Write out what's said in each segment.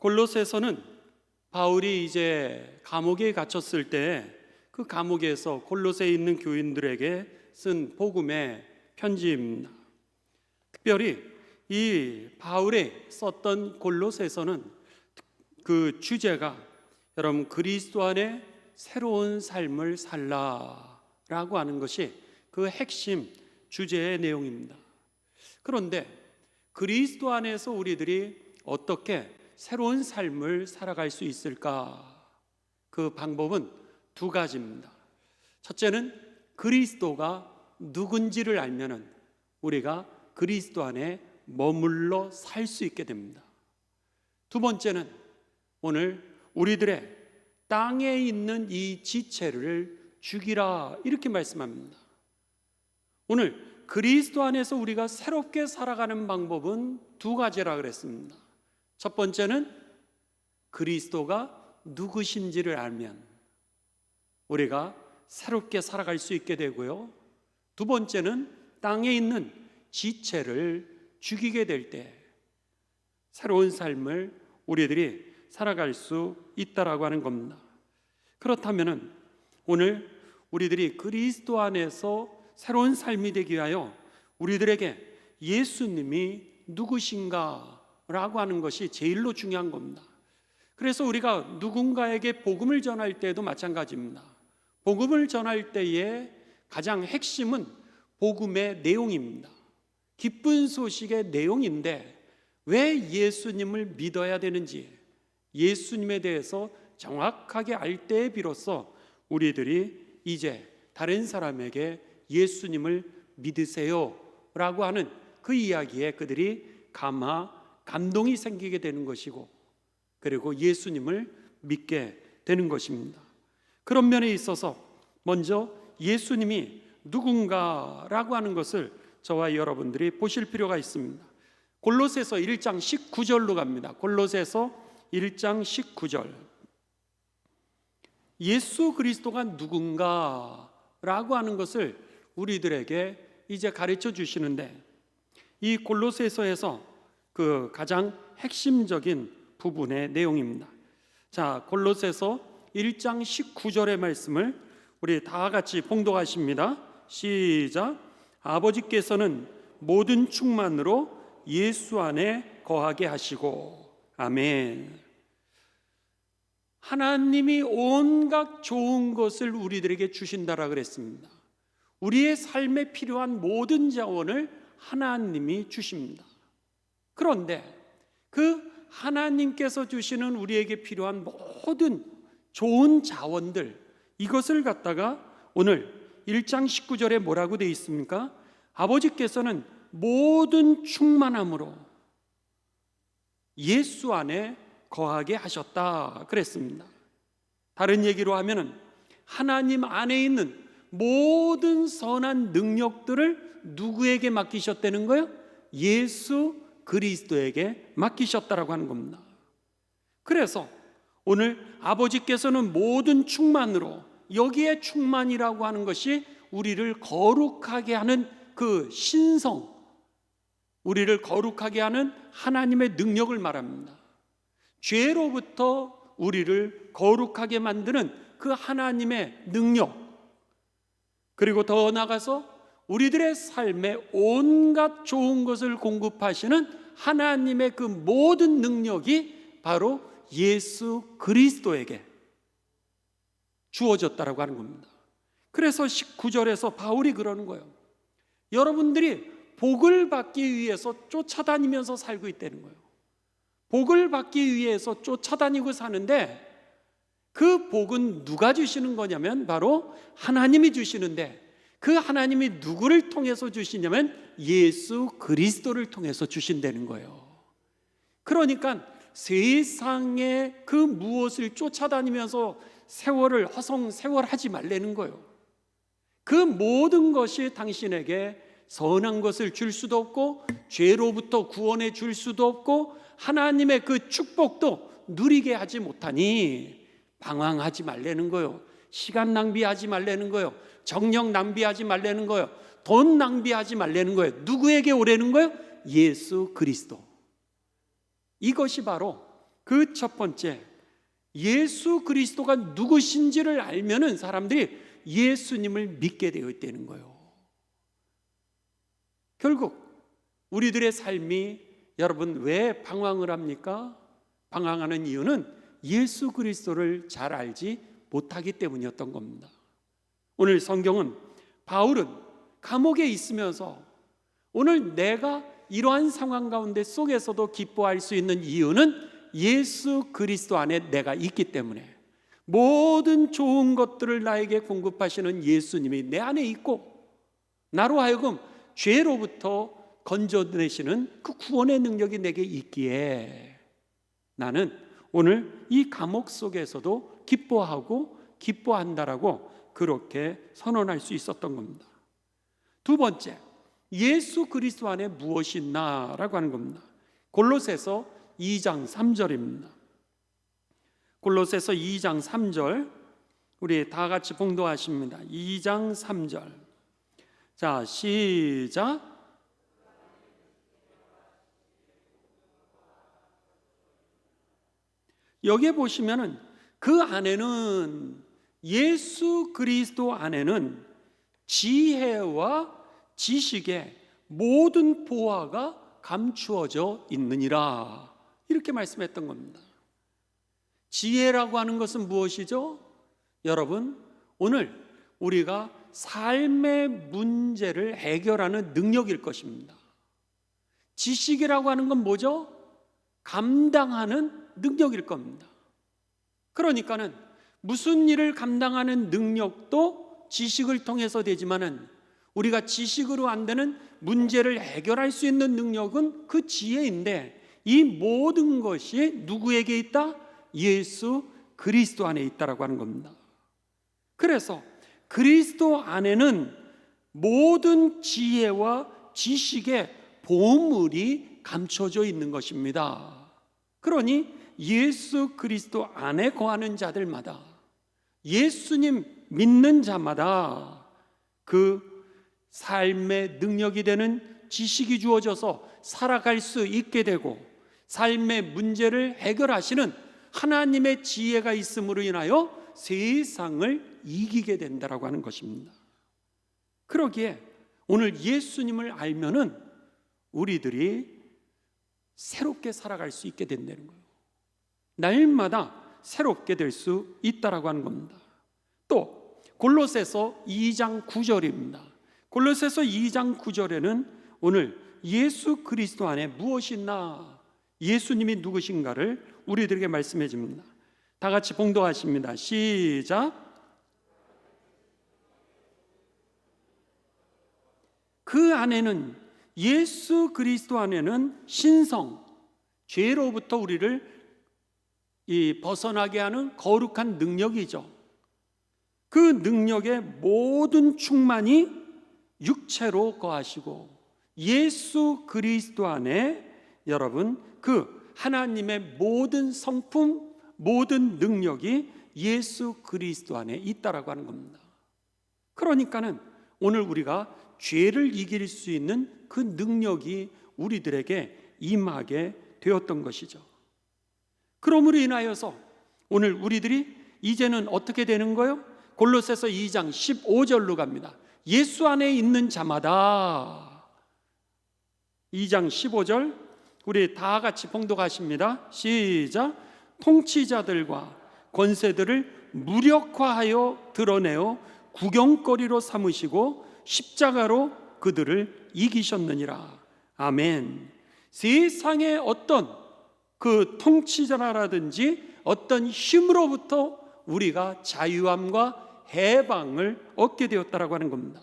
골로새서는 바울이 이제 감옥에 갇혔을 때 그 감옥에서 골로새에 있는 교인들에게 쓴 복음의 편지입니다. 특별히 이 바울이 썼던 골로새서는 그 주제가 여러분 그리스도 안에 새로운 삶을 살라라고 하는 것이 그 핵심 주제의 내용입니다. 그런데 그리스도 안에서 우리들이 어떻게 새로운 삶을 살아갈 수 있을까? 그 방법은 두 가지입니다. 첫째는 그리스도가 누군지를 알면은 우리가 그리스도 안에 머물러 살 수 있게 됩니다. 두 번째는 오늘 우리들의 땅에 있는 이 지체를 죽이라 이렇게 말씀합니다. 오늘 그리스도 안에서 우리가 새롭게 살아가는 방법은 두 가지라 그랬습니다. 첫 번째는 그리스도가 누구신지를 알면 우리가 새롭게 살아갈 수 있게 되고요. 두 번째는 땅에 있는 지체를 죽이게 될 때 새로운 삶을 우리들이 살아갈 수 있다라고 하는 겁니다. 그렇다면 오늘 우리들이 그리스도 안에서 새로운 삶이 되기 위하여 우리들에게 예수님이 누구신가라고 하는 것이 제일로 중요한 겁니다. 그래서 우리가 누군가에게 복음을 전할 때도 마찬가지입니다. 복음을 전할 때의 가장 핵심은 복음의 내용입니다. 기쁜 소식의 내용인데 왜 예수님을 믿어야 되는지 예수님에 대해서 정확하게 알 때에 비로소 우리들이 이제 다른 사람에게 예수님을 믿으세요 라고 하는 그 이야기에 그들이 감동이 생기게 되는 것이고 그리고 예수님을 믿게 되는 것입니다. 그런 면에 있어서 먼저 예수님이 누군가라고 하는 것을 저와 여러분들이 보실 필요가 있습니다. 골로새서 1장 19절로 갑니다. 골로새서 1장 19절. 예수 그리스도가 누군가라고 하는 것을 우리들에게 이제 가르쳐 주시는데 이 골로새서에서 그 가장 핵심적인 부분의 내용입니다. 자, 골로새서 1장 19절의 말씀을 우리 다 같이 봉독하십니다. 시작. 아버지께서는 모든 충만으로 예수 안에 거하게 하시고 아멘. 하나님이 온갖 좋은 것을 우리들에게 주신다라 그랬습니다. 우리의 삶에 필요한 모든 자원을 하나님이 주십니다. 그런데 그 하나님께서 주시는 우리에게 필요한 모든 좋은 자원들 이것을 갖다가 오늘 1장 19절에 뭐라고 되어 있습니까? 아버지께서는 모든 충만함으로 예수 안에 거하게 하셨다 그랬습니다. 다른 얘기로 하면은 하나님 안에 있는 모든 선한 능력들을 누구에게 맡기셨다는 거예요? 예수 그리스도에게 맡기셨다라고 하는 겁니다. 그래서 오늘 아버지께서는 모든 충만으로 여기에 충만이라고 하는 것이 우리를 거룩하게 하는 그 신성, 우리를 거룩하게 하는 하나님의 능력을 말합니다. 죄로부터 우리를 거룩하게 만드는 그 하나님의 능력, 그리고 더 나아가서 우리들의 삶에 온갖 좋은 것을 공급하시는 하나님의 그 모든 능력이 바로 예수 그리스도에게 주어졌다라고 하는 겁니다. 그래서 19절에서 바울이 그러는 거예요. 여러분들이 복을 받기 위해서 쫓아다니면서 살고 있다는 거예요. 복을 받기 위해서 쫓아다니고 사는데 그 복은 누가 주시는 거냐면 바로 하나님이 주시는데 그 하나님이 누구를 통해서 주시냐면 예수 그리스도를 통해서 주신다는 거예요. 그러니까 세상의 그 무엇을 쫓아다니면서 세월을 허송세월하지 말라는 거예요. 그 모든 것이 당신에게 선한 것을 줄 수도 없고 죄로부터 구원해 줄 수도 없고 하나님의 그 축복도 누리게 하지 못하니 방황하지 말라는 거예요. 시간 낭비하지 말라는 거예요. 정력 낭비하지 말라는 거예요. 돈 낭비하지 말라는 거예요. 누구에게 오라는 거예요? 예수 그리스도. 이것이 바로 그 첫 번째, 예수 그리스도가 누구신지를 알면은 사람들이 예수님을 믿게 되어 있다는 거예요. 결국 우리들의 삶이 여러분 왜 방황을 합니까? 방황하는 이유는 예수 그리스도를 잘 알지 못하기 때문이었던 겁니다. 오늘 성경은 바울은 감옥에 있으면서 오늘 내가 이러한 상황 가운데 속에서도 기뻐할 수 있는 이유는 예수 그리스도 안에 내가 있기 때문에, 모든 좋은 것들을 나에게 공급하시는 예수님이 내 안에 있고 나로 하여금 죄로부터 건져내시는 그 구원의 능력이 내게 있기에 나는 오늘 이 감옥 속에서도 기뻐하고 기뻐한다라고 그렇게 선언할 수 있었던 겁니다. 두 번째, 예수 그리스도 안에 무엇이 있나라고 하는 겁니다. 골로새서 2장 3절입니다. 골로새서 2장 3절, 우리 다 같이 봉독하십니다. 2장 3절. 자, 시작. 여기에 보시면은 그 안에는, 예수 그리스도 안에는 지혜와 지식의 모든 보화가 감추어져 있느니라, 이렇게 말씀했던 겁니다. 지혜라고 하는 것은 무엇이죠? 여러분, 오늘 우리가 삶의 문제를 해결하는 능력일 것입니다. 지식이라고 하는 건 뭐죠? 감당하는 능력일 겁니다. 그러니까는 무슨 일을 감당하는 능력도 지식을 통해서 되지만은 우리가 지식으로 안 되는 문제를 해결할 수 있는 능력은 그 지혜인데, 이 모든 것이 누구에게 있다? 예수 그리스도 안에 있다라고 하는 겁니다. 그래서 그리스도 안에는 모든 지혜와 지식의 보물이 감춰져 있는 것입니다. 그러니 예수 그리스도 안에 거하는 자들마다, 예수님 믿는 자마다 그 삶의 능력이 되는 지식이 주어져서 살아갈 수 있게 되고, 삶의 문제를 해결하시는 하나님의 지혜가 있음으로 인하여 세상을 이기게 된다라고 하는 것입니다. 그러기에 오늘 예수님을 알면은 우리들이 새롭게 살아갈 수 있게 된다는 거예요. 날마다 새롭게 될 수 있다라고 하는 겁니다. 또 골로새서 2장 9절입니다. 골로새서 2장 9절에는 오늘 예수 그리스도 안에 무엇이 있나, 예수님이 누구신가를 우리들에게 말씀해 줍니다. 다 같이 봉독하십니다. 시작. 그 안에는, 예수 그리스도 안에는 신성, 죄로부터 우리를 벗어나게 하는 거룩한 능력이죠. 그 능력의 모든 충만이 육체로 거하시고, 예수 그리스도 안에 여러분 그 하나님의 모든 성품, 모든 능력이 예수 그리스도 안에 있다라고 하는 겁니다. 그러니까는 오늘 우리가 죄를 이길 수 있는 그 능력이 우리들에게 임하게 되었던 것이죠. 그러므로 인하여서 오늘 우리들이 이제는 어떻게 되는 거예요? 골로새서 2장 15절로 갑니다. 예수 안에 있는 자마다. 2장 15절 우리 다 같이 봉독하십니다. 시작. 통치자들과 권세들을 무력화하여 드러내어 구경거리로 삼으시고 십자가로 그들을 이기셨느니라. 아멘. 세상의 어떤 그 통치자라든지 어떤 힘으로부터 우리가 자유함과 해방을 얻게 되었다라고 하는 겁니다.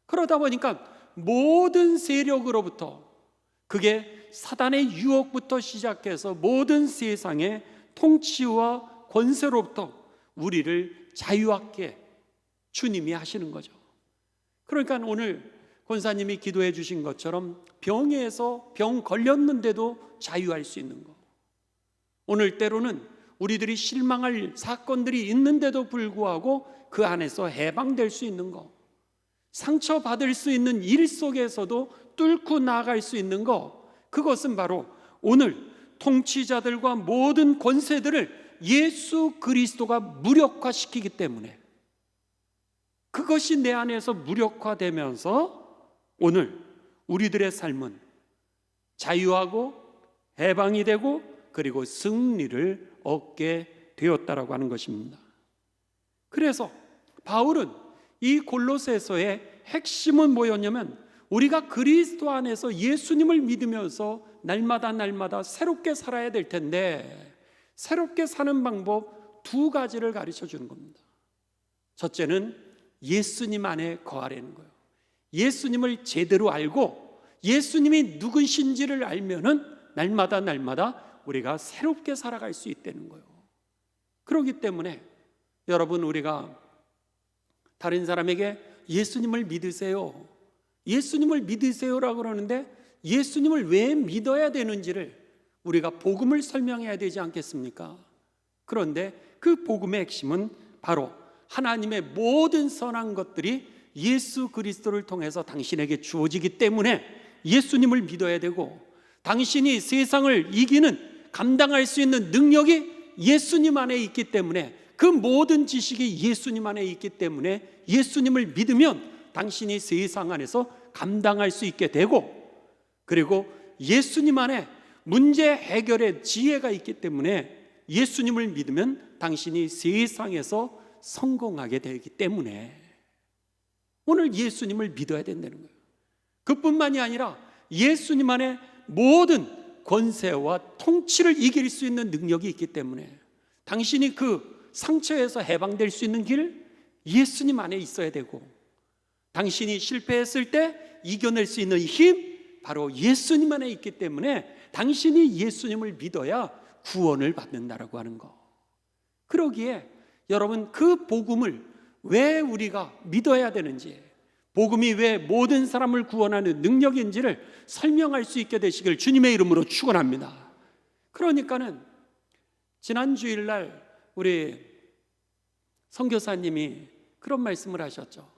그러다 보니까 모든 세력으로부터, 그게 사단의 유혹부터 시작해서 모든 세상의 통치와 권세로부터 우리를 자유하게 주님이 하시는 거죠. 그러니까 오늘 권사님이 기도해 주신 것처럼 병에서 병 걸렸는데도 자유할 수 있는 거, 오늘 때로는 우리들이 실망할 사건들이 있는데도 불구하고 그 안에서 해방될 수 있는 거, 상처받을 수 있는 일 속에서도 뚫고 나아갈 수 있는 거, 그것은 바로 오늘 통치자들과 모든 권세들을 예수 그리스도가 무력화시키기 때문에, 그것이 내 안에서 무력화되면서 오늘 우리들의 삶은 자유하고 해방이 되고 그리고 승리를 얻게 되었다라고 하는 것입니다. 그래서 바울은 이 골로새서의 핵심은 뭐였냐면, 우리가 그리스도 안에서 예수님을 믿으면서 날마다 새롭게 살아야 될 텐데, 새롭게 사는 방법 두 가지를 가르쳐 주는 겁니다. 첫째는 예수님 안에 거하라는 거예요. 예수님을 제대로 알고 예수님이 누구신지를 알면은 날마다 우리가 새롭게 살아갈 수 있다는 거예요. 그렇기 때문에 여러분, 우리가 다른 사람에게 예수님을 믿으세요, 예수님을 믿으세요라고 그러는데 예수님을 왜 믿어야 되는지를 우리가 복음을 설명해야 되지 않겠습니까? 그런데 그 복음의 핵심은 바로 하나님의 모든 선한 것들이 예수 그리스도를 통해서 당신에게 주어지기 때문에 예수님을 믿어야 되고, 당신이 세상을 이기는, 감당할 수 있는 능력이 예수님 안에 있기 때문에, 그 모든 지식이 예수님 안에 있기 때문에 예수님을 믿으면 당신이 세상 안에서 감당할 수 있게 되고, 그리고 예수님 안에 문제 해결의 지혜가 있기 때문에 예수님을 믿으면 당신이 세상에서 성공하게 되기 때문에 오늘 예수님을 믿어야 된다는 거예요. 그뿐만이 아니라 예수님 안에 모든 권세와 통치를 이길 수 있는 능력이 있기 때문에 당신이 그 상처에서 해방될 수 있는 길, 예수님 안에 있어야 되고, 당신이 실패했을 때 이겨낼 수 있는 힘, 바로 예수님 안에 있기 때문에 당신이 예수님을 믿어야 구원을 받는다라고 하는 거. 그러기에 여러분, 그 복음을 왜 우리가 믿어야 되는지, 복음이 왜 모든 사람을 구원하는 능력인지를 설명할 수 있게 되시길 주님의 이름으로 축원합니다. 그러니까는 지난 주일날 우리 선교사님이 그런 말씀을 하셨죠.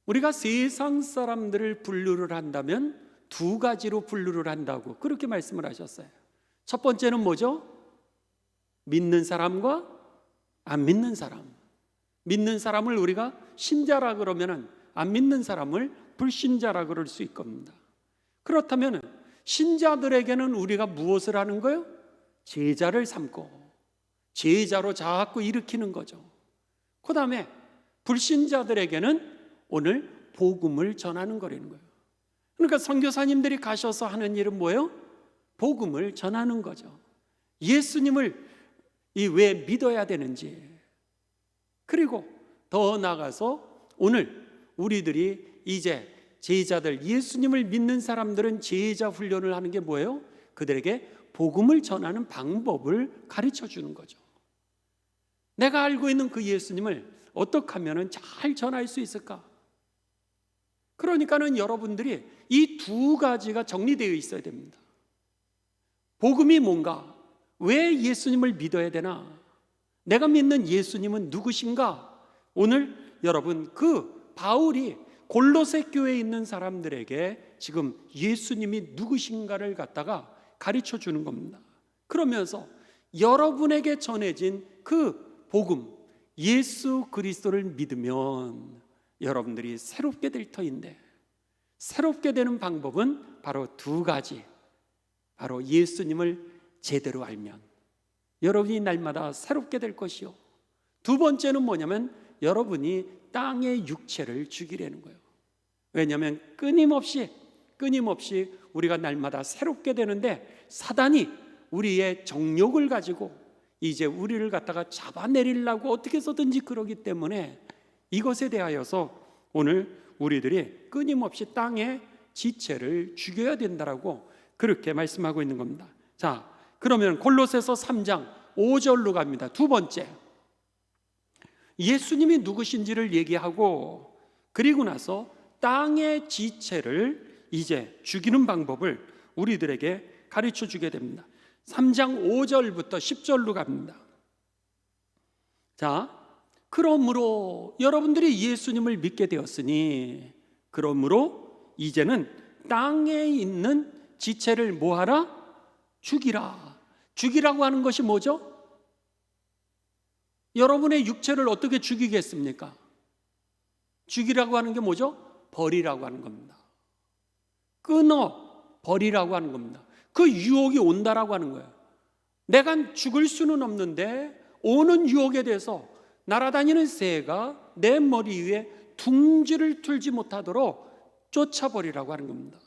우리가 세상 사람들을 분류를 한다면 두 가지로 분류를 한다고 그렇게 말씀을 하셨어요. 첫 번째는 뭐죠? 믿는 사람과 안 믿는 사람. 믿는 사람을 우리가 신자라 그러면 안 믿는 사람을 불신자라 그럴 수 있겁니다. 그렇다면 신자들에게는 우리가 무엇을 하는 거예요? 제자를 삼고 제자로 자꾸 일으키는 거죠. 그 다음에 불신자들에게는 오늘 복음을 전하는 거라는 거예요. 그러니까 선교사님들이 가셔서 하는 일은 뭐예요? 복음을 전하는 거죠. 예수님을 왜 믿어야 되는지, 그리고 더 나아가서 오늘 우리들이 이제 제자들, 예수님을 믿는 사람들은 제자 훈련을 하는 게 뭐예요? 그들에게 복음을 전하는 방법을 가르쳐 주는 거죠. 내가 알고 있는 그 예수님을 어떻게 하면 잘 전할 수 있을까? 그러니까는 여러분들이 이 두 가지가 정리되어 있어야 됩니다. 복음이 뭔가? 왜 예수님을 믿어야 되나? 내가 믿는 예수님은 누구신가? 오늘 여러분, 그 바울이 골로새 교회에 있는 사람들에게 지금 예수님이 누구신가를 갖다가 가르쳐 주는 겁니다. 그러면서 여러분에게 전해진 그 복음, 예수 그리스도를 믿으면 여러분들이 새롭게 될 터인데, 새롭게 되는 방법은 바로 두 가지. 바로 예수님을 제대로 알면 여러분이 날마다 새롭게 될 것이요, 두 번째는 뭐냐면 여러분이 땅의 육체를 죽이려는 거예요. 왜냐하면 끊임없이 우리가 날마다 새롭게 되는데 사단이 우리의 정욕을 가지고 이제 우리를 갖다가 잡아내리려고 어떻게 해서든지 그러기 때문에 이것에 대하여서 오늘 우리들이 끊임없이 땅의 지체를 죽여야 된다라고 그렇게 말씀하고 있는 겁니다. 자, 그러면 골로새서 3장 5절로 갑니다. 두 번째, 예수님이 누구신지를 얘기하고 그리고 나서 땅의 지체를 이제 죽이는 방법을 우리들에게 가르쳐 주게 됩니다. 3장 5절부터 10절로 갑니다. 자, 그러므로 여러분들이 예수님을 믿게 되었으니, 그러므로 이제는 땅에 있는 지체를 뭐하라? 죽이라. 죽이라고 하는 것이 뭐죠? 여러분의 육체를 어떻게 죽이겠습니까? 죽이라고 하는 게 뭐죠? 버리라고 하는 겁니다. 끊어 버리라고 하는 겁니다. 그 유혹이 온다라고 하는 거예요. 내가 죽을 수는 없는데 오는 유혹에 대해서 날아다니는 새가 내 머리 위에 둥지를 틀지 못하도록 쫓아버리라고 하는 겁니다.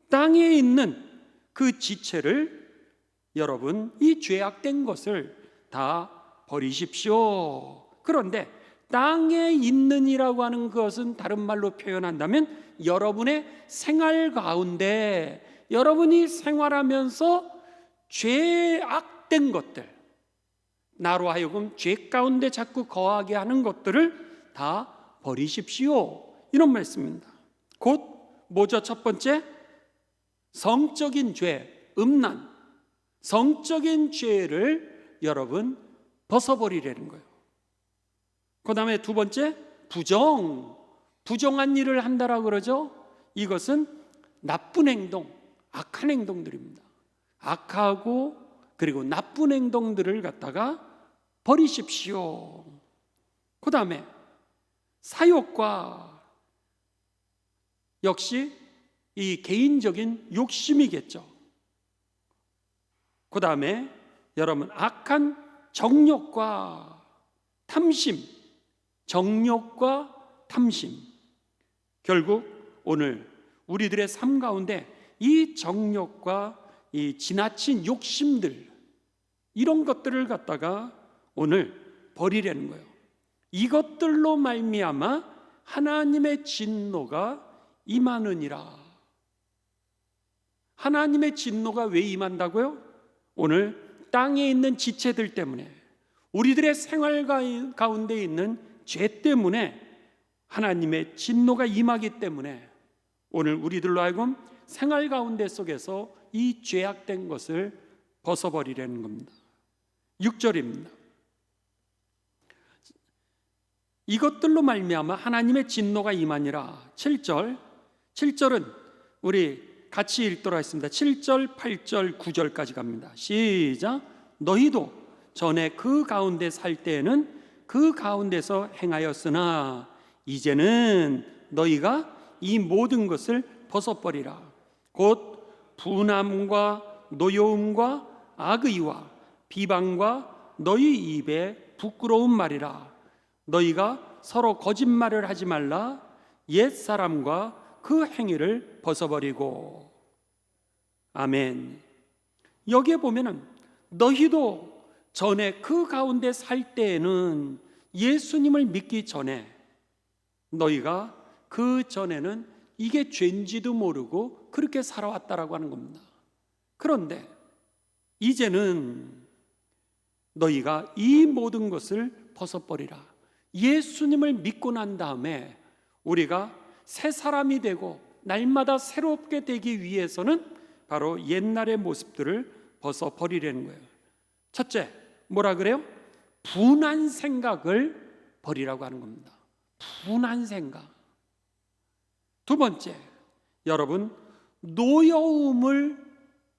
땅에 있는 그 지체를 여러분, 이 죄악된 것을 다 버리십시오. 그런데 땅에 있는이라고 하는 것은 다른 말로 표현한다면 여러분의 생활 가운데, 여러분이 생활하면서 죄악된 것들, 나로 하여금 죄 가운데 자꾸 거하게 하는 것들을 다 버리십시오. 이런 말씀입니다. 곧 뭐죠? 첫 번째, 성적인 죄, 음란, 성적인 죄를 여러분 벗어버리라는 거예요. 그 다음에 두 번째, 부정한 일을 한다라고 그러죠. 이것은 나쁜 행동, 악한 행동들입니다. 악하고 그리고 나쁜 행동들을 갖다가 버리십시오. 그 다음에 사욕과, 역시 이 개인적인 욕심이겠죠. 그 다음에 여러분, 악한 정욕과 탐심, 정욕과 탐심. 결국 오늘 우리들의 삶 가운데 이 정욕과 이 지나친 욕심들, 이런 것들을 갖다가 오늘 버리라는 거예요. 이것들로 말미암아 하나님의 진노가 임하느니라. 하나님의 진노가 왜 임한다고요? 오늘 땅에 있는 지체들 때문에, 우리들의 생활 가운데 있는 죄 때문에 하나님의 진노가 임하기 때문에 오늘 우리들로 하여금 생활 가운데 속에서 이 죄악된 것을 벗어버리라는 겁니다. 6절입니다. 이것들로 말미암아 하나님의 진노가 임하니라. 7절은 우리 같이 읽도록 하겠습니다. 7절, 8절, 9절까지 갑니다. 시작. 너희도 전에 그 가운데 살 때에는 그 가운데서 행하였으나 이제는 너희가 이 모든 것을 벗어버리라. 곧 분함과 노여움과 악의와 비방과 너희 입에 부끄러운 말이라. 너희가 서로 거짓말을 하지 말라. 옛사람과 그 행위를 벗어버리고. 아멘. 여기에 보면은 너희도 전에 그 가운데 살 때에는, 예수님을 믿기 전에 너희가 그 전에는 이게 죄인지도 모르고 그렇게 살아왔다라고 하는 겁니다. 그런데 이제는 너희가 이 모든 것을 벗어버리라. 예수님을 믿고 난 다음에 우리가 새 사람이 되고 날마다 새롭게 되기 위해서는 바로 옛날의 모습들을 벗어버리려는 거예요. 첫째, 뭐라 그래요? 분한 생각을 버리라고 하는 겁니다. 분한 생각. 두 번째, 여러분, 노여움을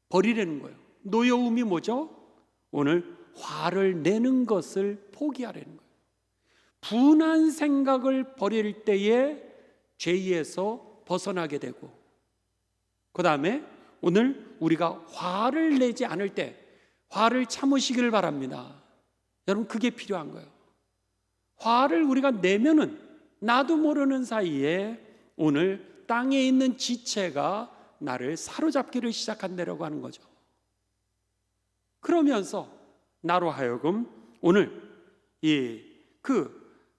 버리라는 거예요. 노여움이 뭐죠? 오늘 화를 내는 것을 포기하라는 거예요. 분한 생각을 버릴 때에 죄에서 벗어나게 되고, 그 다음에 오늘 우리가 화를 내지 않을 때 화를 참으시기를 바랍니다. 여러분, 그게 필요한 거예요. 화를 우리가 내면은 나도 모르는 사이에 오늘 땅에 있는 지체가 나를 사로잡기를 시작한다라고 하는 거죠. 그러면서 나로 하여금 오늘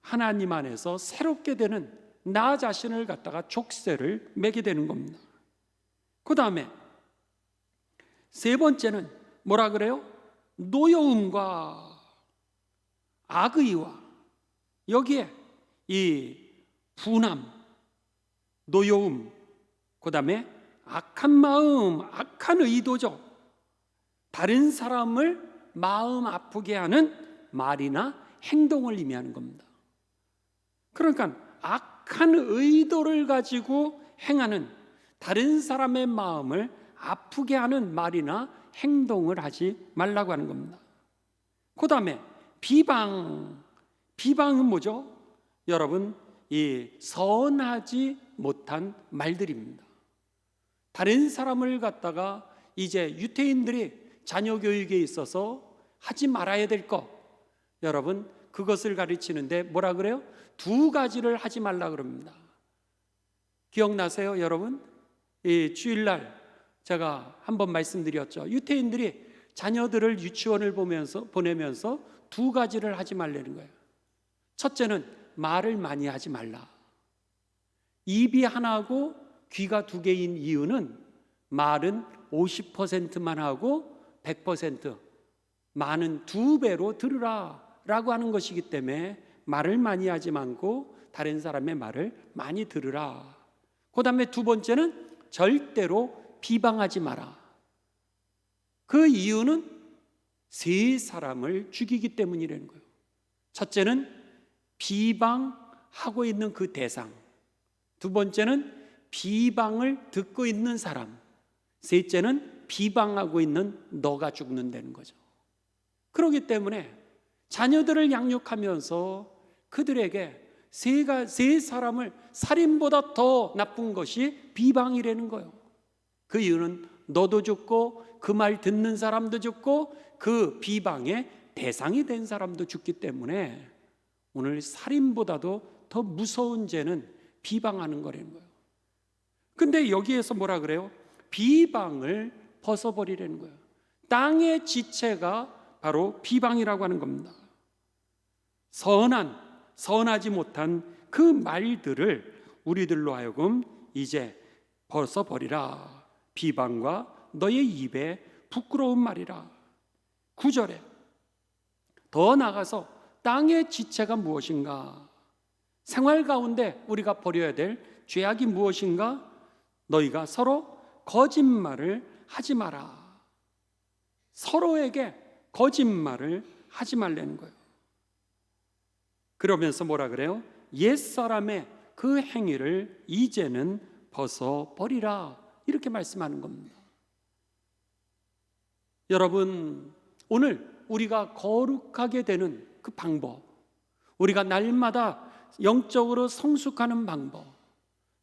하나님 안에서 새롭게 되는 나 자신을 갖다가 족쇄를 매게 되는 겁니다. 그 다음에 세 번째는 뭐라 그래요? 노여움과 악의와, 여기에 이 분함, 노여움, 그 다음에 악한 마음, 악한 의도죠. 다른 사람을 마음 아프게 하는 말이나 행동을 의미하는 겁니다. 그러니까 악한 의도를 가지고 행하는, 다른 사람의 마음을 아프게 하는 말이나 행동을 하지 말라고 하는 겁니다. 그 다음에 비방은 뭐죠? 여러분, 이 선하지 못한 말들입니다. 다른 사람을 갖다가 이제 유태인들이 자녀 교육에 있어서 하지 말아야 될 것, 여러분, 그것을 가르치는데 뭐라 그래요? 두 가지를 하지 말라 그럽니다. 기억나세요, 여러분? 이 주일날 제가 한번 말씀드렸죠. 유태인들이 자녀들을 유치원을 보내면서 두 가지를 하지 말라는 거예요. 첫째는 말을 많이 하지 말라. 입이 하나고 귀가 두 개인 이유는 말은 50%만 하고 100% 많은 두 배로 들으라 라고 하는 것이기 때문에 말을 많이 하지 말고 다른 사람의 말을 많이 들으라. 그 다음에 두 번째는 절대로 비방하지 마라. 그 이유는 세 사람을 죽이기 때문이라는 거예요. 첫째는 비방하고 있는 그 대상, 두 번째는 비방을 듣고 있는 사람, 셋째는 비방하고 있는 너가 죽는다는 거죠. 그렇기 때문에 자녀들을 양육하면서 그들에게 세 사람을 살인보다 더 나쁜 것이 비방이라는 거예요. 그 이유는 너도 죽고 그 말 듣는 사람도 죽고 그 비방의 대상이 된 사람도 죽기 때문에 오늘 살인보다도 더 무서운 죄는 비방하는 거라는 거예요. 근데 여기에서 뭐라 그래요? 비방을 벗어버리라는 거예요. 땅의 지체가 바로 비방이라고 하는 겁니다. 선하지 못한 그 말들을 우리들로 하여금 이제 벗어버리라. 비방과 너의 입에 부끄러운 말이라. 9절에 더 나아가서 땅의 지체가 무엇인가? 생활 가운데 우리가 버려야 될 죄악이 무엇인가? 너희가 서로 거짓말을 하지 마라. 서로에게 거짓말을 하지 말라는 거예요. 그러면서 뭐라 그래요? 옛사람의 그 행위를 이제는 벗어버리라. 이렇게 말씀하는 겁니다. 여러분, 오늘 우리가 거룩하게 되는 그 방법, 우리가 날마다 영적으로 성숙하는 방법,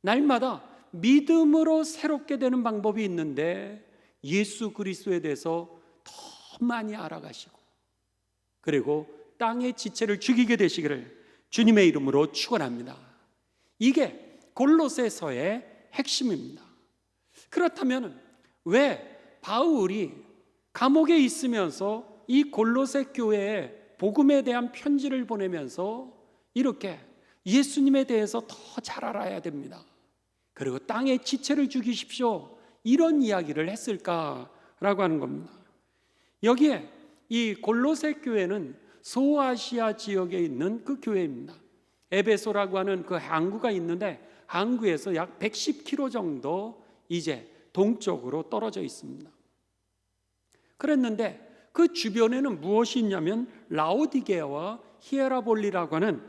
날마다 믿음으로 새롭게 되는 방법이 있는데 예수 그리스도에 대해서 더 많이 알아가시고 그리고 땅의 지체를 죽이게 되시기를 주님의 이름으로 축원합니다. 이게 골로새서의 핵심입니다. 그렇다면 왜 바울이 감옥에 있으면서 이 골로새 교회에 복음에 대한 편지를 보내면서 이렇게 예수님에 대해서 더 잘 알아야 됩니다. 그리고 땅의 지체를 죽이십시오. 이런 이야기를 했을까라고 하는 겁니다. 여기에 이 골로새 교회는 소아시아 지역에 있는 그 교회입니다. 에베소라고 하는 그 항구가 있는데 항구에서 약 110km 정도 이제 동쪽으로 떨어져 있습니다. 그랬는데 그 주변에는 무엇이 있냐면 라오디게아와 히에라볼리라고 하는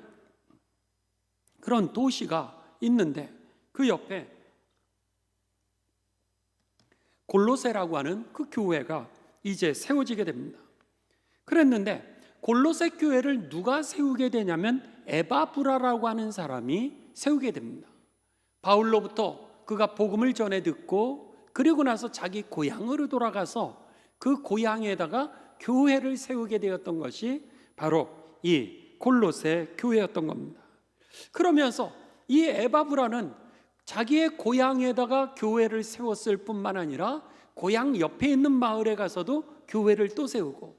그런 도시가 있는데 그 옆에 골로새라고 하는 그 교회가 이제 세워지게 됩니다. 그랬는데 골로새 교회를 누가 세우게 되냐면 에바브라라고 하는 사람이 세우게 됩니다. 바울로부터 그가 복음을 전해 듣고 그리고 나서 자기 고향으로 돌아가서 그 고향에다가 교회를 세우게 되었던 것이 바로 이 골로새 교회였던 겁니다. 그러면서 이 에바브라는 자기의 고향에다가 교회를 세웠을 뿐만 아니라 고향 옆에 있는 마을에 가서도 교회를 또 세우고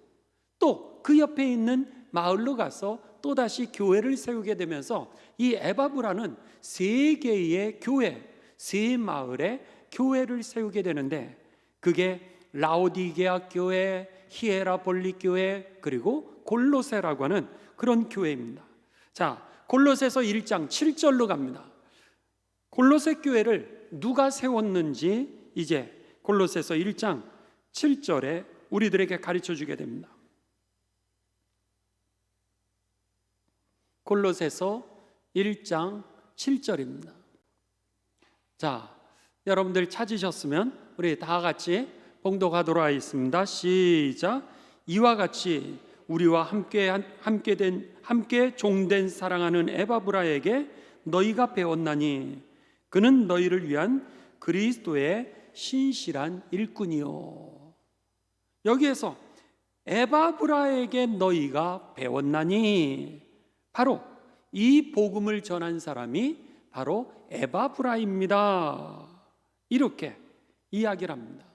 또 그 옆에 있는 마을로 가서 또다시 교회를 세우게 되면서 이 에바브라는 세 개의 교회, 세 마을의 교회를 세우게 되는데 그게 라오디게아 교회, 히에라볼리 교회 그리고 골로새라고 하는 그런 교회입니다. 자, 골로새서 1장 7절로 갑니다. 골로새 교회를 누가 세웠는지 이제 골로새서 1장 7절에 우리들에게 가르쳐 주게 됩니다. 골로새서 1장 7절입니다. 자, 여러분들 찾으셨으면 우리 다 같이 봉독하도록 하겠습니다. 시작. 이와 같이 우리와 함께 종된 사랑하는 에바브라에게 너희가 배웠나니 그는 너희를 위한 그리스도의 신실한 일꾼이요. 여기에서 에바브라에게 너희가 배웠나니, 바로 이 복음을 전한 사람이 바로 에바브라입니다. 이렇게 이야기를 합니다.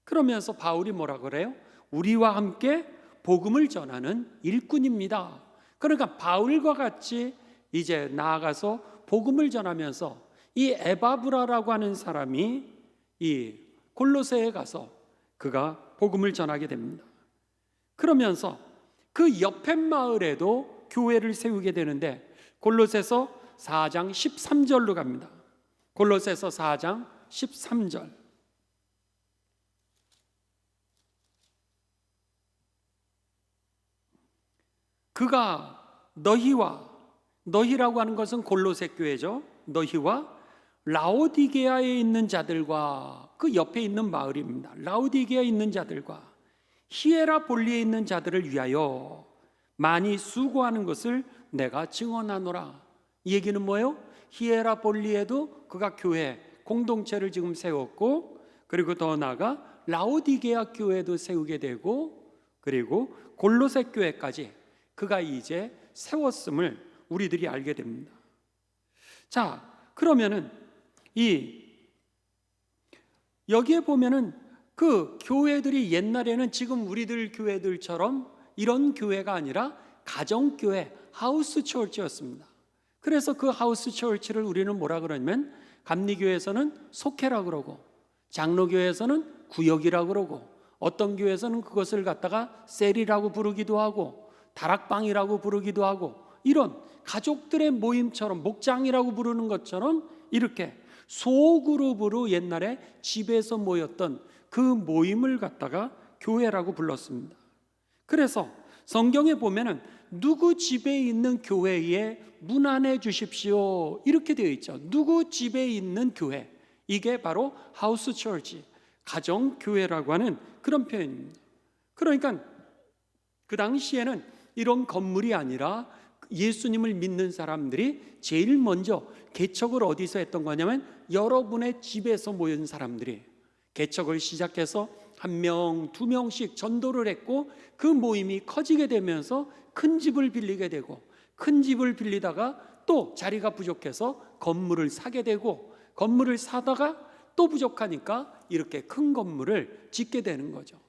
그러면서 바울이 뭐라 그래요? 우리와 함께 복음을 전하는 일꾼입니다. 그러니까 바울과 같이 이제 나아가서 복음을 전하면서 이 에바브라라고 하는 사람이 이 골로새에 가서 그가 복음을 전하게 됩니다. 그러면서 그 옆에 마을에도 교회를 세우게 되는데 골로새서 4장 13절로 갑니다. 골로새서 4장 13절. 그가 너희라고 하는 것은 골로새 교회죠. 너희와 라오디게아에 있는 자들과, 그 옆에 있는 마을입니다. 라오디게아에 있는 자들과 히에라볼리에 있는 자들을 위하여 많이 수고하는 것을 내가 증언하노라. 이 얘기는 뭐예요? 히에라볼리에도 그가 교회 공동체를 지금 세웠고, 그리고 더 나아가 라오디게아 교회도 세우게 되고, 그리고 골로새 교회까지 그가 이제 세웠음을 우리들이 알게 됩니다. 자, 그러면은 여기에 보면은 그 교회들이 옛날에는 지금 우리들 교회들처럼 이런 교회가 아니라 가정교회, 하우스 처치였습니다. 그래서 그 하우스 처치를 우리는 뭐라 그러냐면 감리교회에서는 속회라 그러고, 장로교회에서는 구역이라 그러고, 어떤 교회에서는 그것을 갖다가 셀이라고 부르기도 하고 다락방이라고 부르기도 하고, 이런 가족들의 모임처럼 목장이라고 부르는 것처럼 이렇게 소그룹으로 옛날에 집에서 모였던 그 모임을 갖다가 교회라고 불렀습니다. 그래서 성경에 보면은 누구 집에 있는 교회에 문안해 주십시오 이렇게 되어 있죠. 누구 집에 있는 교회, 이게 바로 하우스 처치, 가정 교회라고 하는 그런 표현입니다. 그러니까 그 당시에는 이런 건물이 아니라 예수님을 믿는 사람들이 제일 먼저 개척을 어디서 했던 거냐면 여러분의 집에서 모인 사람들이 개척을 시작해서 1명, 2명씩 전도를 했고, 그 모임이 커지게 되면서 큰 집을 빌리게 되고, 큰 집을 빌리다가 또 자리가 부족해서 건물을 사게 되고, 건물을 사다가 또 부족하니까 이렇게 큰 건물을 짓게 되는 거죠.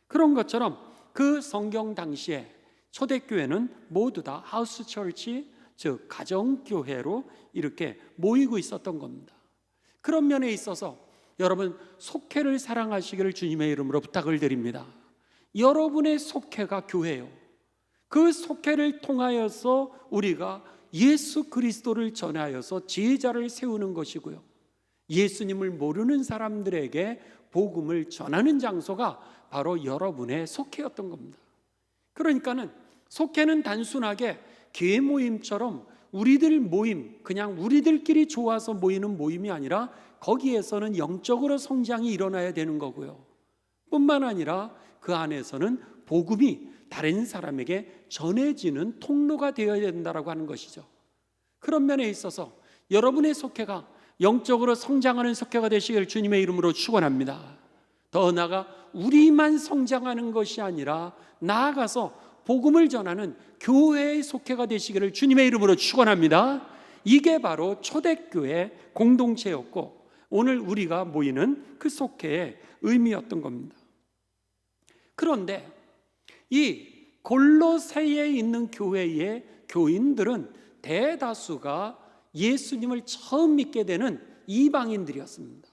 그런 것처럼 그 성경 당시에 초대교회는 모두 다 하우스 처치, 즉 가정교회로 이렇게 모이고 있었던 겁니다. 그런 면에 있어서 여러분, 속회를 사랑하시기를 주님의 이름으로 부탁을 드립니다. 여러분의 속회가 교회예요. 그 속회를 통하여서 우리가 예수 그리스도를 전하여서 제자를 세우는 것이고요, 예수님을 모르는 사람들에게 복음을 전하는 장소가 바로 여러분의 속회였던 겁니다. 그러니까는 속회는 단순하게 교회 모임처럼 우리들 모임, 그냥 우리들끼리 좋아서 모이는 모임이 아니라 거기에서는 영적으로 성장이 일어나야 되는 거고요, 뿐만 아니라 그 안에서는 복음이 다른 사람에게 전해지는 통로가 되어야 된다고 하는 것이죠. 그런 면에 있어서 여러분의 속회가 영적으로 성장하는 속회가 되시길 주님의 이름으로 축원합니다. 더 나아가 우리만 성장하는 것이 아니라 나아가서 복음을 전하는 교회의 속회가 되시기를 주님의 이름으로 축원합니다. 이게 바로 초대교회 공동체였고, 오늘 우리가 모이는 그 속회의 의미였던 겁니다. 그런데 이 골로새에 있는 교회의 교인들은 대다수가 예수님을 처음 믿게 되는 이방인들이었습니다.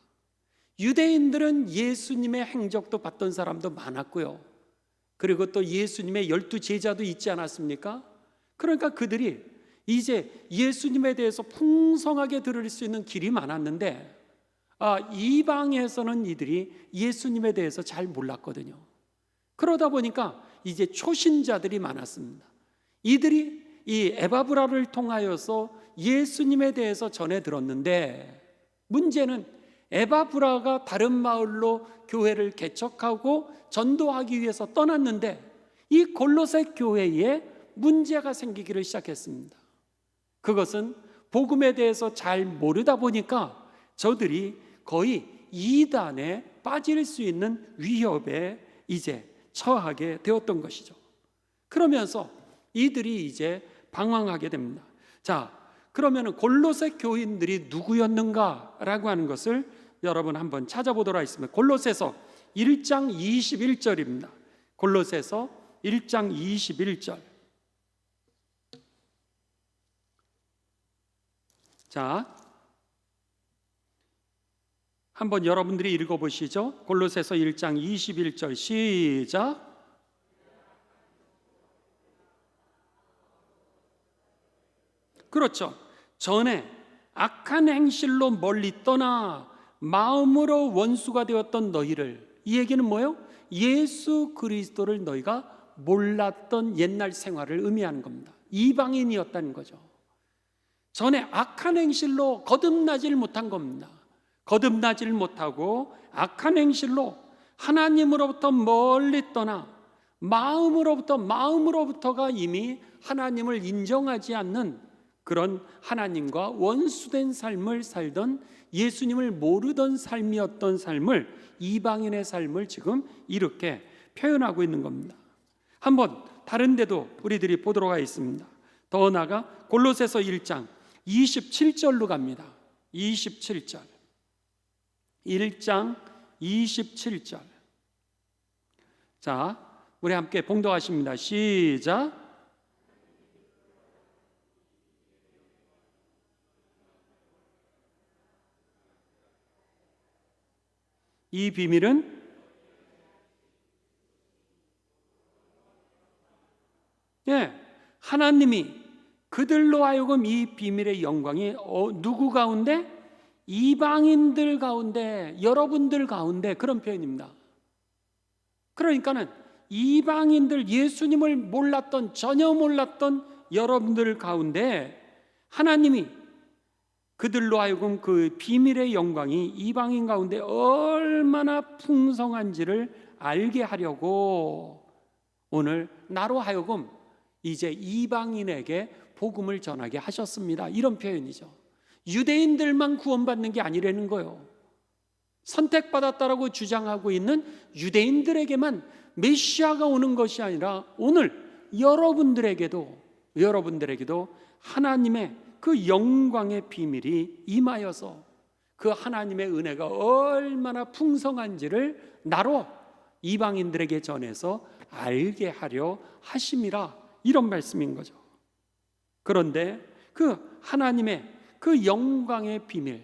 유대인들은 예수님의 행적도 봤던 사람도 많았고요, 그리고 또 예수님의 12 제자도 있지 않았습니까? 그러니까 그들이 이제 예수님에 대해서 풍성하게 들을 수 있는 길이 많았는데, 이방에서는 이들이 예수님에 대해서 잘 몰랐거든요. 그러다 보니까 이제 초신자들이 많았습니다. 이들이 이 에바브라를 통하여서 예수님에 대해서 전해 들었는데, 문제는 에바브라가 다른 마을로 교회를 개척하고 전도하기 위해서 떠났는데 이 골로새 교회에 문제가 생기기를 시작했습니다. 그것은 복음에 대해서 잘 모르다 보니까 저들이 거의 이단에 빠질 수 있는 위협에 이제 처하게 되었던 것이죠. 그러면서 이들이 이제 방황하게 됩니다. 자, 그러면 골로새 교인들이 누구였는가라고 하는 것을 여러분 한번 찾아보도록 하겠습니다. 골로새서 1장 21절입니다. 골로새서 1장 21절. 자, 한번 여러분들이 읽어보시죠. 골로새서 1장 21절 시작. 그렇죠. 전에 악한 행실로 멀리 떠나 마음으로 원수가 되었던 너희를, 이 얘기는 뭐예요? 예수 그리스도를 너희가 몰랐던 옛날 생활을 의미하는 겁니다. 이방인이었다는 거죠. 전에 악한 행실로 거듭나질 못한 겁니다. 거듭나질 못하고 악한 행실로 하나님으로부터 멀리 떠나 마음으로부터가 이미 하나님을 인정하지 않는 그런 하나님과 원수된 삶을 살던, 예수님을 모르던 삶이었던 삶을, 이방인의 삶을 지금 이렇게 표현하고 있는 겁니다. 한번 다른 데도 우리들이 보도록 하겠습니다. 더 나아가 골로새서 1장 27절로 갑니다. 27절. 1장 27절. 자, 우리 함께 봉독하십니다. 시작. 이 비밀은 하나님이 그들로 하여금 이 비밀의 영광이 누구 가운데? 이방인들 가운데, 여러분들 가운데, 그런 표현입니다. 그러니까는 이방인들, 예수님을 몰랐던, 전혀 몰랐던 여러분들 가운데 하나님이 그들로 하여금 그 비밀의 영광이 이방인 가운데 얼마나 풍성한지를 알게 하려고 오늘 나로 하여금 이제 이방인에게 복음을 전하게 하셨습니다. 이런 표현이죠. 유대인들만 구원받는 게 아니라는 거예요. 선택받았다라고 주장하고 있는 유대인들에게만 메시아가 오는 것이 아니라 오늘 여러분들에게도 하나님의 그 영광의 비밀이 임하여서 그 하나님의 은혜가 얼마나 풍성한지를 나로 이방인들에게 전해서 알게 하려 하심이라, 이런 말씀인 거죠. 그런데 그 하나님의 그 영광의 비밀,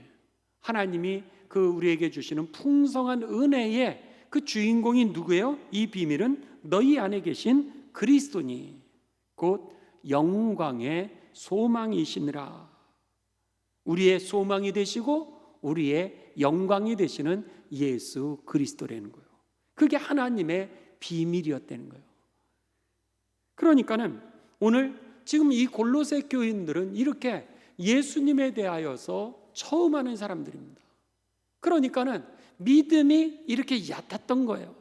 하나님이 그 우리에게 주시는 풍성한 은혜의 그 주인공이 누구예요? 이 비밀은 너희 안에 계신 그리스도니 곧 영광의 소망이시니라. 우리의 소망이 되시고 우리의 영광이 되시는 예수 그리스도라는 거예요. 그게 하나님의 비밀이었다는 거예요. 그러니까는 오늘 지금 이 골로새 교인들은 이렇게 예수님에 대하여서 처음 하는 사람들입니다. 그러니까는 믿음이 이렇게 얕았던 거예요.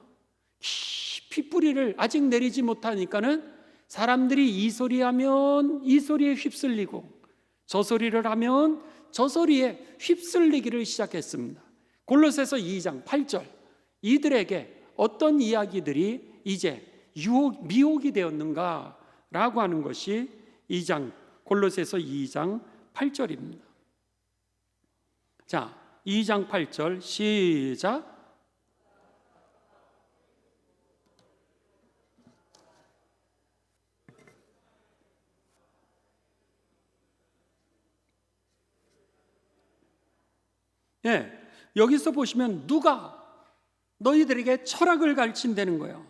깊이 뿌리를 아직 내리지 못하니까는 사람들이 이 소리 하면 이 소리에 휩쓸리고 저 소리를 하면 저 소리에 휩쓸리기를 시작했습니다. 골로새서 2장 8절, 이들에게 어떤 이야기들이 이제 미혹이 되었는가라고 하는 것이 골로새서 2장 8절입니다. 자, 2장 8절 시작. 여기서 보시면 누가 너희들에게 철학을 가르친다는 거예요.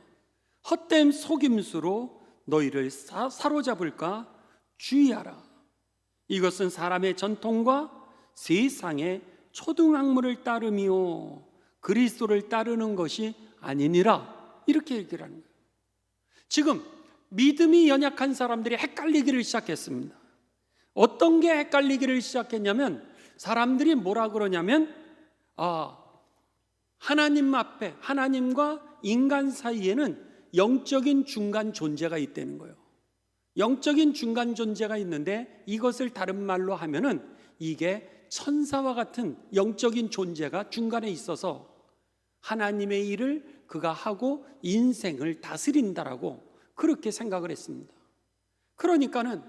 헛된 속임수로 너희를 사로잡을까 주의하라. 이것은 사람의 전통과 세상의 초등학문을 따르며 그리스도를 따르는 것이 아니니라, 이렇게 얘기를 하는 거예요. 지금 믿음이 연약한 사람들이 헷갈리기를 시작했습니다. 어떤 게 헷갈리기를 시작했냐면 사람들이 뭐라 그러냐면 하나님 앞에, 하나님과 인간 사이에는 영적인 중간 존재가 있다는 거예요. 영적인 중간 존재가 있는데 이것을 다른 말로 하면은 이게 천사와 같은 영적인 존재가 중간에 있어서 하나님의 일을 그가 하고 인생을 다스린다라고 그렇게 생각을 했습니다. 그러니까는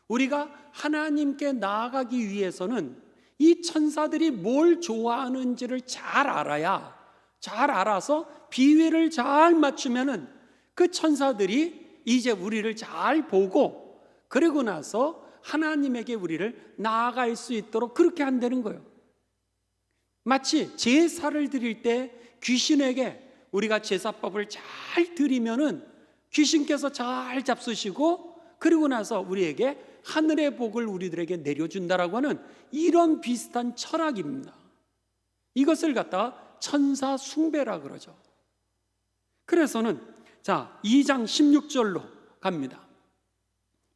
우리가 하나님께 나아가기 위해서는 이 천사들이 뭘 좋아하는지를 잘 알아서 비위를 잘 맞추면은 그 천사들이 이제 우리를 잘 보고 그리고 나서 하나님에게 우리를 나아갈 수 있도록 그렇게 한다는 거예요. 마치 제사를 드릴 때 귀신에게 우리가 제사법을 잘 드리면은 귀신께서 잘 잡수시고 그리고 나서 우리에게 하늘의 복을 우리들에게 내려준다라고 하는 이런 비슷한 철학입니다. 이것을 갖다가 천사 숭배라 그러죠. 그래서는 2장 16절로 갑니다.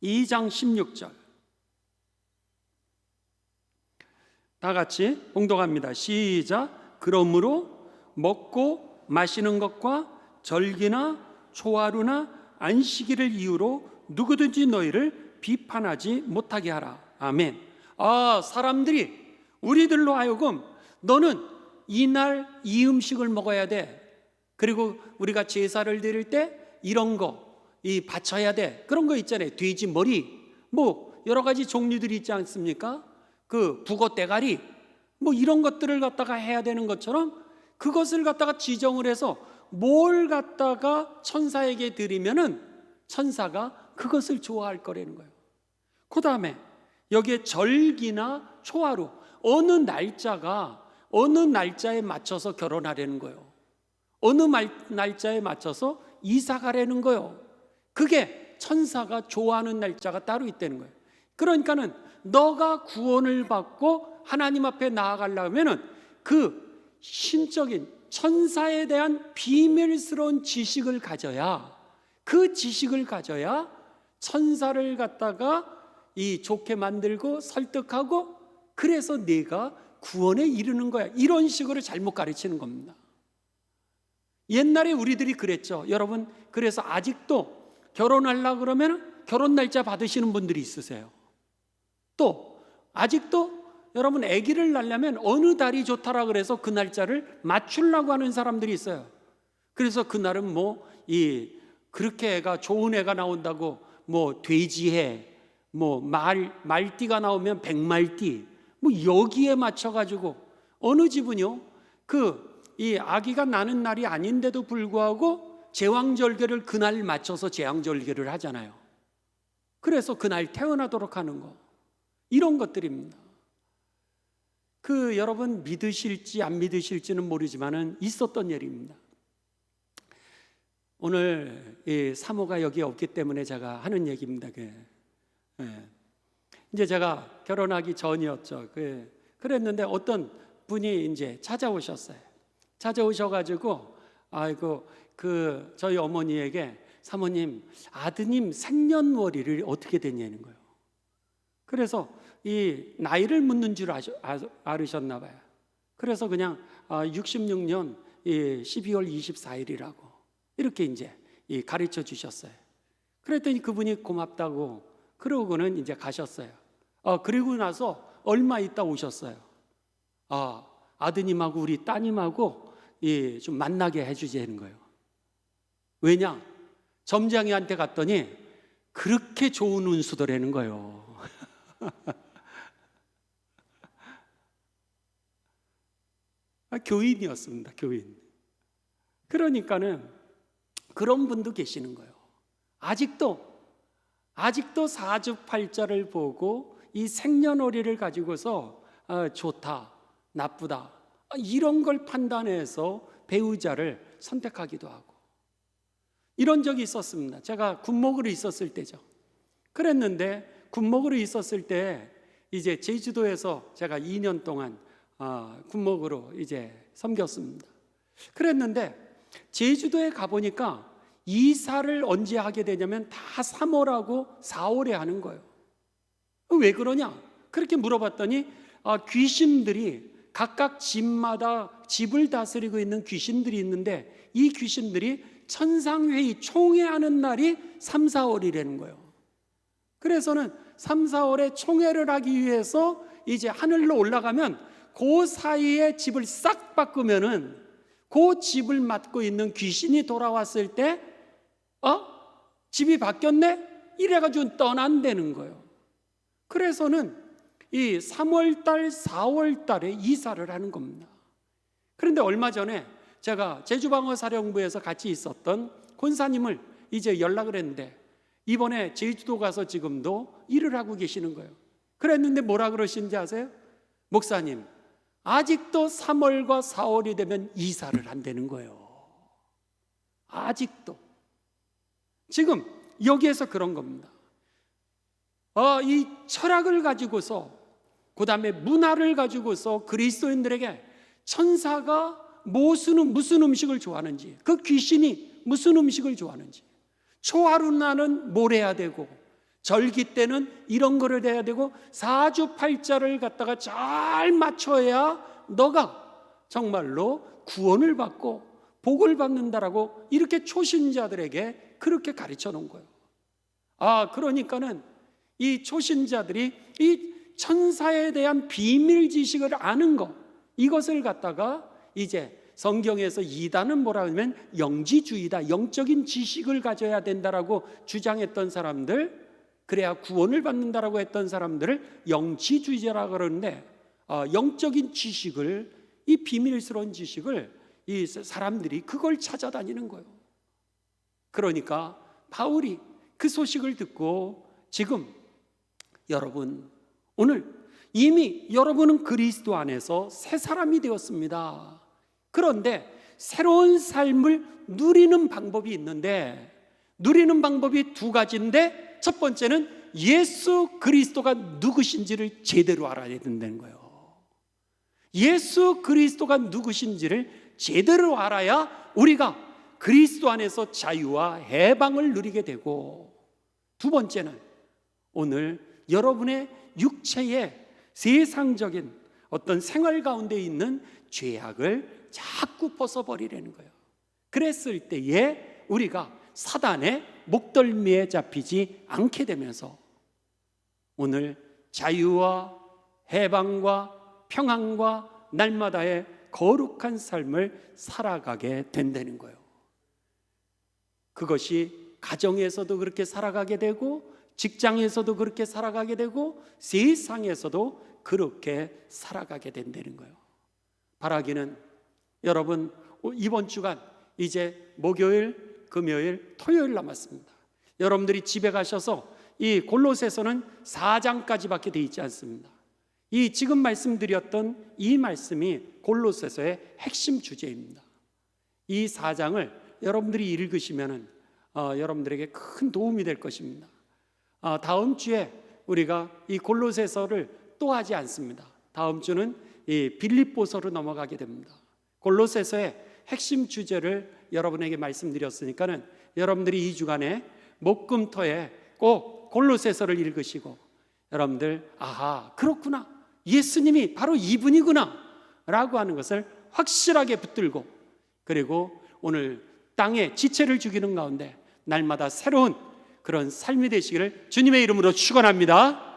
2장 16절 다 같이 봉독합니다. 시작. 그러므로 먹고 마시는 것과 절기나 초하루나 안식일을 이유로 누구든지 너희를 비판하지 못하게 하라. 아멘. 사람들이 우리들로 하여금 너는 이날 이 음식을 먹어야 돼. 그리고 우리가 제사를 드릴 때 이런 거 바쳐야 돼. 그런 거 있잖아요. 돼지 머리, 여러 가지 종류들이 있지 않습니까? 그 북어 대가리, 이런 것들을 갖다가 해야 되는 것처럼 그것을 갖다가 지정을 해서 뭘 갖다가 천사에게 드리면은 천사가 그것을 좋아할 거라는 거예요. 그 다음에 여기에 절기나 초하루, 어느 날짜에 맞춰서 결혼하려는 거예요. 어느 날짜에 맞춰서 이사 가려는 거예요. 그게 천사가 좋아하는 날짜가 따로 있다는 거예요. 그러니까는 너가 구원을 받고 하나님 앞에 나아가려면은 그 신적인 천사에 대한 비밀스러운 지식을 가져야, 그 지식을 가져야 천사를 갖다가 좋게 만들고 설득하고 그래서 네가 구원에 이르는 거야. 이런 식으로 잘못 가르치는 겁니다. 옛날에 우리들이 그랬죠. 여러분, 그래서 아직도 결혼하려고 그러면 결혼 날짜 받으시는 분들이 있으세요. 또 아직도 여러분 아기를 낳으려면 어느 달이 좋다라 그래서 그 날짜를 맞추려고 하는 사람들이 있어요. 그래서 그날은 그렇게 애가 좋은 애가 나온다고 돼지해, 말띠가 나오면 백말띠, 여기에 맞춰가지고 어느 집은요 이 아기가 나는 날이 아닌데도 불구하고 제왕절개를 그날 맞춰서 제왕절개를 하잖아요. 그래서 그날 태어나도록 하는 거, 이런 것들입니다. 여러분 믿으실지 안 믿으실지는 모르지만은 있었던 일입니다. 오늘 사모가 여기 없기 때문에 제가 하는 얘기입니다. 이제 제가 결혼하기 전이었죠. 그랬는데 어떤 분이 이제 찾아오셔가지고 저희 어머니에게 사모님, 아드님 생년월일이 어떻게 되냐는 거예요. 그래서 이 나이를 묻는 줄 알으셨나 봐요. 그래서 그냥 66년 12월 24일이라고 이렇게 이제 가르쳐 주셨어요. 그랬더니 그분이 고맙다고 그러고는 이제 가셨어요. 그리고 나서 얼마 있다 오셨어요. 아드님하고 우리 따님하고 좀 만나게 해주자는 거예요. 왜냐? 점장이한테 갔더니 그렇게 좋은 운수더라는 거예요. 교인이었습니다. 교인. 그러니까는 그런 분도 계시는 거예요. 아직도 사주팔자를 보고 이 생년월일을 가지고서 좋다, 나쁘다 이런 걸 판단해서 배우자를 선택하기도 하고, 이런 적이 있었습니다. 제가 군목으로 있었을 때죠. 그랬는데 군목으로 있었을 때 이제 제주도에서 제가 2년 동안 군목으로 이제 섬겼습니다. 그랬는데 제주도에 가보니까 이사를 언제 하게 되냐면 다 3월하고 4월에 하는 거예요. 왜 그러냐? 그렇게 물어봤더니 귀신들이 각각 집마다 집을 다스리고 있는 귀신들이 있는데 이 귀신들이 천상회의 총회하는 날이 3, 4월이라는 거예요. 그래서는 3, 4월에 총회를 하기 위해서 이제 하늘로 올라가면 그 사이에 집을 싹 바꾸면은 그 집을 맡고 있는 귀신이 돌아왔을 때 집이 바뀌었네? 이래가지고 떠난다는 거예요. 그래서는 이 3월달, 4월달에 이사를 하는 겁니다. 그런데 얼마 전에 제가 제주방어사령부에서 같이 있었던 권사님을 이제 연락을 했는데 이번에 제주도 가서 지금도 일을 하고 계시는 거예요. 그랬는데 뭐라 그러시는지 아세요? 목사님, 아직도 3월과 4월이 되면 이사를 한다는 거예요. 아직도. 지금 여기에서 그런 겁니다. 이 철학을 가지고서, 그 다음에 문화를 가지고서 그리스도인들에게 천사가 무슨 음식을 좋아하는지, 그 귀신이 무슨 음식을 좋아하는지, 초하루나는 뭘 해야 되고, 절기 때는 이런 거를 해야 되고, 사주팔자를 갖다가 잘 맞춰야 너가 정말로 구원을 받고 복을 받는다라고 이렇게 초신자들에게 그렇게 가르쳐 놓은 거예요. 그러니까는 이 초신자들이 이 천사에 대한 비밀 지식을 아는 것, 이것을 갖다가 이제 성경에서 이단은 뭐라 하면 영지주의다, 영적인 지식을 가져야 된다라고 주장했던 사람들, 그래야 구원을 받는다라고 했던 사람들을 영지주의자라고 그러는데, 영적인 지식을, 이 비밀스러운 지식을 이 사람들이 그걸 찾아다니는 거예요. 그러니까 바울이 그 소식을 듣고 지금 여러분, 오늘 이미 여러분은 그리스도 안에서 새 사람이 되었습니다. 그런데 새로운 삶을 누리는 방법이 있는데, 누리는 방법이 두 가지인데, 첫 번째는 예수 그리스도가 누구신지를 제대로 알아야 된다는 거예요. 예수 그리스도가 누구신지를 제대로 알아야 우리가 그리스도 안에서 자유와 해방을 누리게 되고, 두 번째는 오늘 여러분의 육체의 세상적인 어떤 생활 가운데 있는 죄악을 자꾸 벗어버리려는 거예요. 그랬을 때에 우리가 사단의 목덜미에 잡히지 않게 되면서 오늘 자유와 해방과 평안과 날마다의 거룩한 삶을 살아가게 된다는 거예요. 그것이 가정에서도 그렇게 살아가게 되고, 직장에서도 그렇게 살아가게 되고, 세상에서도 그렇게 살아가게 된다는 거예요. 바라기는 여러분, 이번 주간 이제 목요일, 금요일, 토요일 남았습니다. 여러분들이 집에 가셔서 이 골로새서는 4장까지밖에 되어 있지 않습니다. 이 지금 말씀드렸던 이 말씀이 골로새서의 핵심 주제입니다. 이 4장을 여러분들이 읽으시면은 여러분들에게 큰 도움이 될 것입니다. 다음 주에 우리가 이 골로새서를 또 하지 않습니다. 다음 주는 이 빌립보서로 넘어가게 됩니다. 골로새서의 핵심 주제를 여러분에게 말씀드렸으니까는 여러분들이 이 주간에 목금토에 꼭 골로새서를 읽으시고, 여러분들 그렇구나, 예수님이 바로 이분이구나 라고 하는 것을 확실하게 붙들고, 그리고 오늘 땅에 지체를 죽이는 가운데 날마다 새로운 그런 삶이 되시기를 주님의 이름으로 축원합니다.